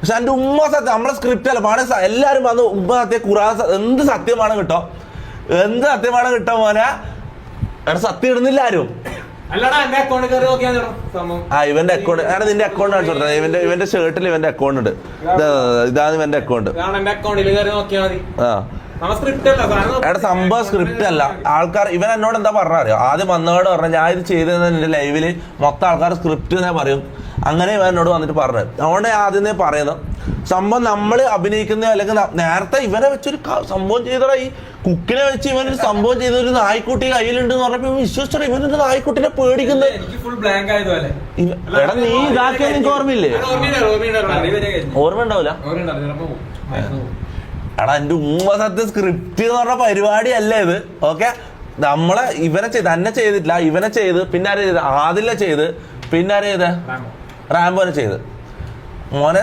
പക്ഷെ എന്റെ ഉമ്മ സത്യം നമ്മളെ സ്ക്രിപ്റ്റ് അല്ല പാടെ എല്ലാരും വന്ന് ഉമ്മ സത്യം എന്ത് സത്യമാണ് കിട്ടോ, എന്ത് സത്യമാണ് കിട്ടോ മോനെ. സത്യം ഇടുന്നില്ല ആരും. ഇവന്റെ അക്കൗണ്ട് ആണ്, നിന്റെ അക്കൗണ്ട് കാണിച്ചു കൊടുത്തത്. ഇവന്റെ ഷർട്ടിൽ ഇവന്റെ അക്കൗണ്ട് ഉണ്ട്. ഇതാണ് ഇവന്റെ അക്കൗണ്ട്. എടാ സംഭവം സ്ക്രിപ്റ്റ് അല്ല. ആൾക്കാർ ഇവൻ എന്നോട് എന്താ പറഞ്ഞറിയോ, ആദ്യം വന്നോട് പറഞ്ഞ ഞാൻ ഇത് ചെയ്തത് എന്റെ ലൈവില് മൊത്തം ആൾക്കാർ സ്ക്രിപ്റ്റ് തന്നെ പറയും. അങ്ങനെ ഇവൻ എന്നോട് വന്നിട്ട് പറഞ്ഞത്. അതുകൊണ്ട് ആദ്യമേ പറയുന്നത് സംഭവം നമ്മൾ അഭിനയിക്കുന്ന അല്ലെങ്കിൽ നേരത്തെ ഇവനെ വെച്ചൊരു സംഭവം ചെയ്തടാ. ഈ കുക്കിനെ വെച്ച് ഇവനൊരു സംഭവം ചെയ്ത ഒരു നായ്ക്കുട്ടി കയ്യിലുണ്ട് എന്ന് പറഞ്ഞപ്പോ വിശ്വസിച്ചോ ഇവനൊരു നായ്ക്കുട്ടിനെ പേടിക്കുന്നത്. എടാ നീ ഇതാക്കിയ നിനക്ക് ഓർമ്മയില്ലേ? ഓർമ്മ ഉണ്ടാവില്ല. എടാ എന്റെ ഉമ്മ സത്യം സ്ക്രിപ്റ്റ് എന്ന് പറഞ്ഞ പരിപാടിയല്ല ഇത്. ഓക്കെ, നമ്മളെ ഇവനെ ചെയ്ത് തന്നെ ചെയ്തിട്ടില്ല, ഇവനെ ചെയ്ത് പിന്നെ ആരെ ചെയ്ത്, ആദിലെ ചെയ്ത് പിന്നെ ആരെ ചെയ്ത്, റാംബോനെ ചെയ്ത് മോനെ.